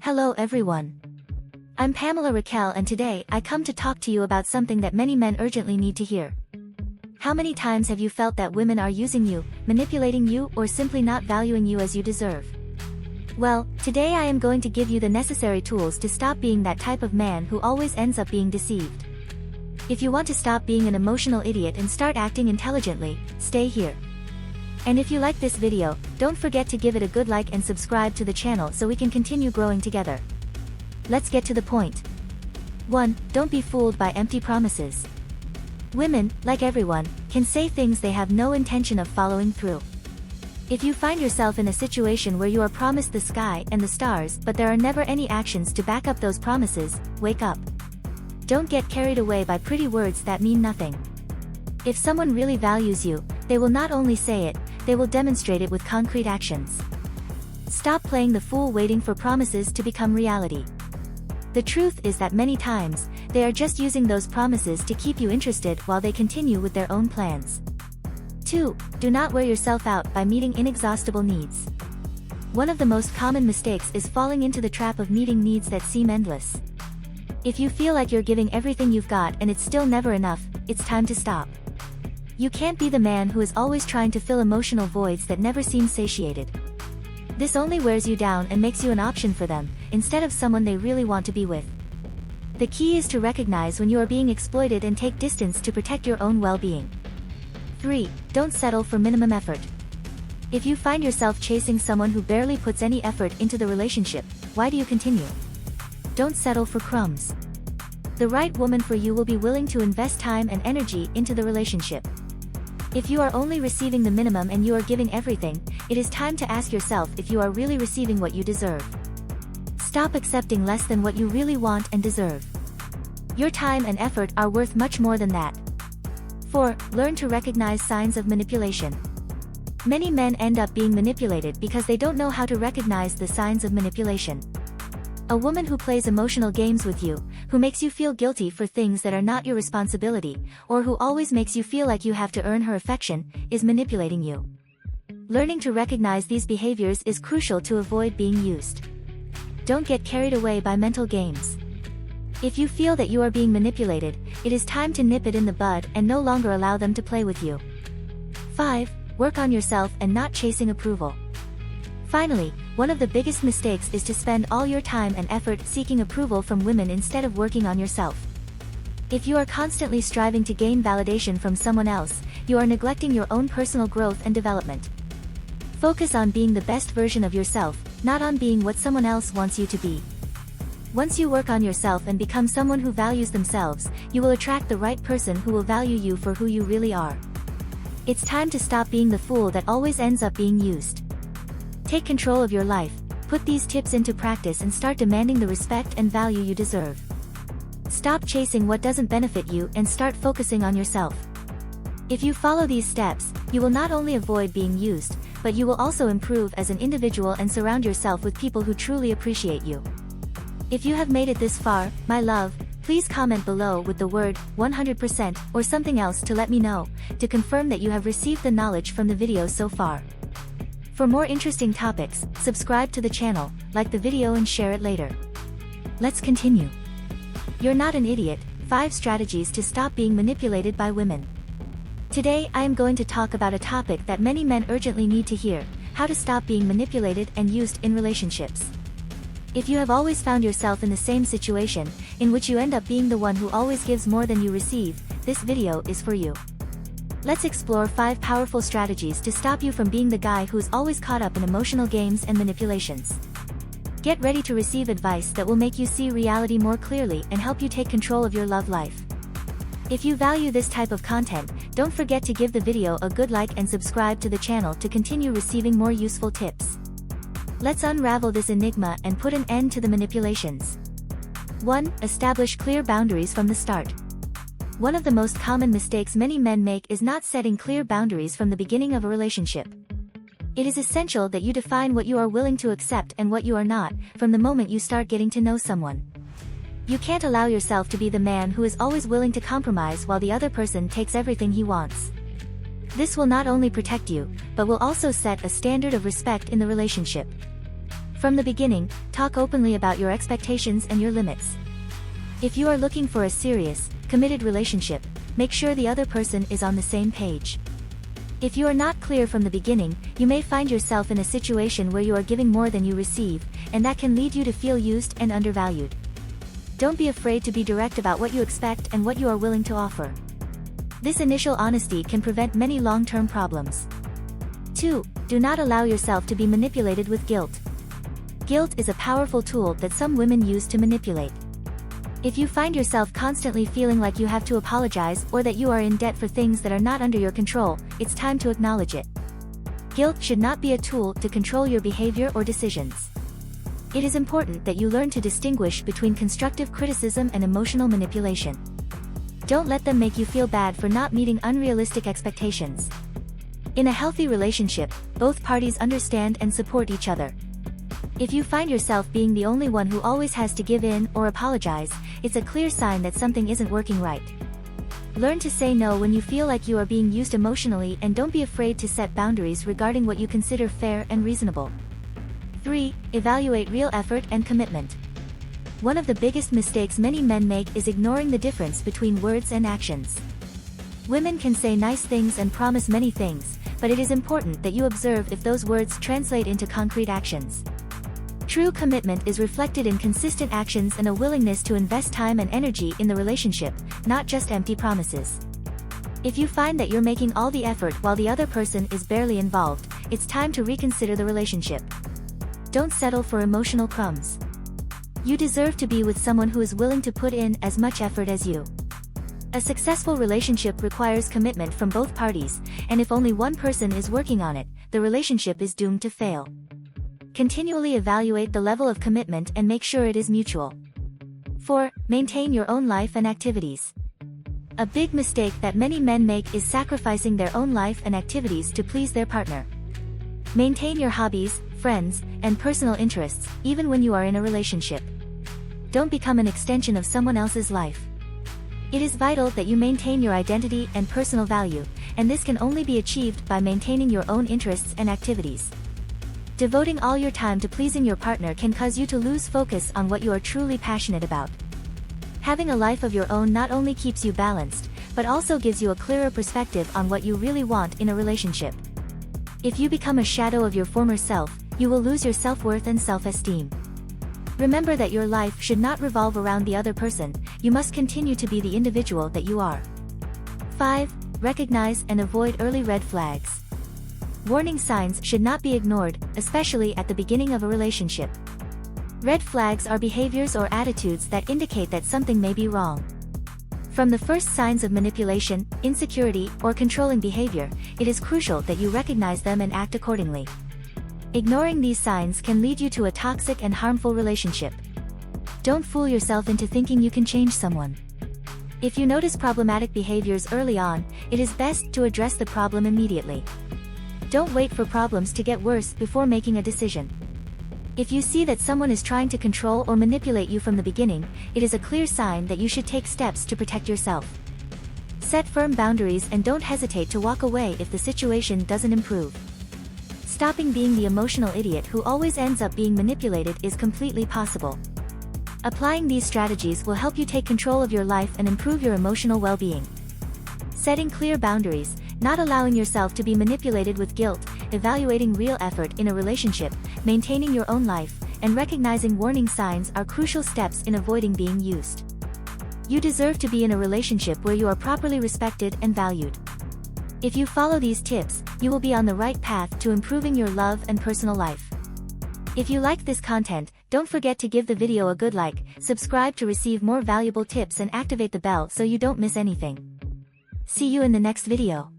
Hello everyone. I'm Pamela Raquel and today I come to talk to you about something that many men urgently need to hear. How many times have you felt that women are using you, manipulating you, or simply not valuing you as you deserve? Well, today I am going to give you the necessary tools to stop being that type of man who always ends up being deceived. If you want to stop being an emotional idiot and start acting intelligently, stay here. And if you like this video, don't forget to give it a good like and subscribe to the channel so we can continue growing together. Let's get to the point. 1. Don't be fooled by empty promises. Women, like everyone, can say things they have no intention of following through. If you find yourself in a situation where you are promised the sky and the stars but there are never any actions to back up those promises, wake up. Don't get carried away by pretty words that mean nothing. If someone really values you, they will not only say it, they will demonstrate it with concrete actions. Stop playing the fool waiting for promises to become reality. The truth is that many times, they are just using those promises to keep you interested while they continue with their own plans. 2. Do not wear yourself out by meeting inexhaustible needs. One of the most common mistakes is falling into the trap of meeting needs that seem endless. If you feel like you're giving everything you've got and it's still never enough, it's time to stop. You can't be the man who is always trying to fill emotional voids that never seem satiated. This only wears you down and makes you an option for them, instead of someone they really want to be with. The key is to recognize when you are being exploited and take distance to protect your own well-being. 3. Don't settle for minimum effort. If you find yourself chasing someone who barely puts any effort into the relationship, why do you continue? Don't settle for crumbs. The right woman for you will be willing to invest time and energy into the relationship. If you are only receiving the minimum and you are giving everything, it is time to ask yourself if you are really receiving what you deserve. Stop accepting less than what you really want and deserve. Your time and effort are worth much more than that. 4. Learn to recognize signs of manipulation. Many men end up being manipulated because they don't know how to recognize the signs of manipulation. A woman who plays emotional games with you, who makes you feel guilty for things that are not your responsibility, or who always makes you feel like you have to earn her affection, is manipulating you. Learning to recognize these behaviors is crucial to avoid being used. Don't get carried away by mental games. If you feel that you are being manipulated, it is time to nip it in the bud and no longer allow them to play with you. 5. Work on yourself and not chasing approval. Finally, one of the biggest mistakes is to spend all your time and effort seeking approval from women instead of working on yourself. If you are constantly striving to gain validation from someone else, you are neglecting your own personal growth and development. Focus on being the best version of yourself, not on being what someone else wants you to be. Once you work on yourself and become someone who values themselves, you will attract the right person who will value you for who you really are. It's time to stop being the fool that always ends up being used. Take control of your life, put these tips into practice and start demanding the respect and value you deserve. Stop chasing what doesn't benefit you and start focusing on yourself. If you follow these steps, you will not only avoid being used, but you will also improve as an individual and surround yourself with people who truly appreciate you. If you have made it this far, my love, please comment below with the word 100% or something else to let me know, to confirm that you have received the knowledge from the video so far. For more interesting topics, subscribe to the channel, like the video and share it later. Let's continue. You're not an idiot. 5 strategies to stop being manipulated by women. Today I am going to talk about a topic that many men urgently need to hear: how to stop being manipulated and used in relationships. If you have always found yourself in the same situation, in which you end up being the one who always gives more than you receive, this video is for you. Let's explore 5 powerful strategies to stop you from being the guy who's always caught up in emotional games and manipulations. Get ready to receive advice that will make you see reality more clearly and help you take control of your love life. If you value this type of content, don't forget to give the video a good like and subscribe to the channel to continue receiving more useful tips. Let's unravel this enigma and put an end to the manipulations. 1. Establish clear boundaries from the start. One of the most common mistakes many men make is not setting clear boundaries from the beginning of a relationship. It is essential that you define what you are willing to accept and what you are not, from the moment you start getting to know someone. You can't allow yourself to be the man who is always willing to compromise while the other person takes everything he wants. This will not only protect you, but will also set a standard of respect in the relationship. From the beginning, talk openly about your expectations and your limits. If you are looking for a serious, committed relationship, make sure the other person is on the same page. If you are not clear from the beginning, you may find yourself in a situation where you are giving more than you receive, and that can lead you to feel used and undervalued. Don't be afraid to be direct about what you expect and what you are willing to offer. This initial honesty can prevent many long-term problems. 2. Do not allow yourself to be manipulated with guilt. Guilt is a powerful tool that some women use to manipulate. If you find yourself constantly feeling like you have to apologize or that you are in debt for things that are not under your control, it's time to acknowledge it. Guilt should not be a tool to control your behavior or decisions. It is important that you learn to distinguish between constructive criticism and emotional manipulation. Don't let them make you feel bad for not meeting unrealistic expectations. In a healthy relationship, both parties understand and support each other. If you find yourself being the only one who always has to give in or apologize, it's a clear sign that something isn't working right. Learn to say no when you feel like you are being used emotionally, and don't be afraid to set boundaries regarding what you consider fair and reasonable. 3. Evaluate real effort and commitment. One of the biggest mistakes many men make is ignoring the difference between words and actions. Women can say nice things and promise many things, but it is important that you observe if those words translate into concrete actions. True commitment is reflected in consistent actions and a willingness to invest time and energy in the relationship, not just empty promises. If you find that you're making all the effort while the other person is barely involved, it's time to reconsider the relationship. Don't settle for emotional crumbs. You deserve to be with someone who is willing to put in as much effort as you. A successful relationship requires commitment from both parties, and if only one person is working on it, the relationship is doomed to fail. Continually evaluate the level of commitment and make sure it is mutual. 4. Maintain your own life and activities. A big mistake that many men make is sacrificing their own life and activities to please their partner. Maintain your hobbies, friends, and personal interests, even when you are in a relationship. Don't become an extension of someone else's life. It is vital that you maintain your identity and personal value, and this can only be achieved by maintaining your own interests and activities. Devoting all your time to pleasing your partner can cause you to lose focus on what you are truly passionate about. Having a life of your own not only keeps you balanced, but also gives you a clearer perspective on what you really want in a relationship. If you become a shadow of your former self, you will lose your self-worth and self-esteem. Remember that your life should not revolve around the other person. You must continue to be the individual that you are. 5. Recognize and avoid early red flags. Warning signs should not be ignored, especially at the beginning of a relationship. Red flags are behaviors or attitudes that indicate that something may be wrong. From the first signs of manipulation, insecurity, or controlling behavior, it is crucial that you recognize them and act accordingly. Ignoring these signs can lead you to a toxic and harmful relationship. Don't fool yourself into thinking you can change someone. If you notice problematic behaviors early on, it is best to address the problem immediately. Don't wait for problems to get worse before making a decision. If you see that someone is trying to control or manipulate you from the beginning, it is a clear sign that you should take steps to protect yourself. Set firm boundaries and don't hesitate to walk away if the situation doesn't improve. Stopping being the emotional idiot who always ends up being manipulated is completely possible. Applying these strategies will help you take control of your life and improve your emotional well-being. Setting clear boundaries, not allowing yourself to be manipulated with guilt, evaluating real effort in a relationship, maintaining your own life, and recognizing warning signs are crucial steps in avoiding being used. You deserve to be in a relationship where you are properly respected and valued. If you follow these tips, you will be on the right path to improving your love and personal life. If you liked this content, don't forget to give the video a good like, subscribe to receive more valuable tips, and activate the bell so you don't miss anything. See you in the next video.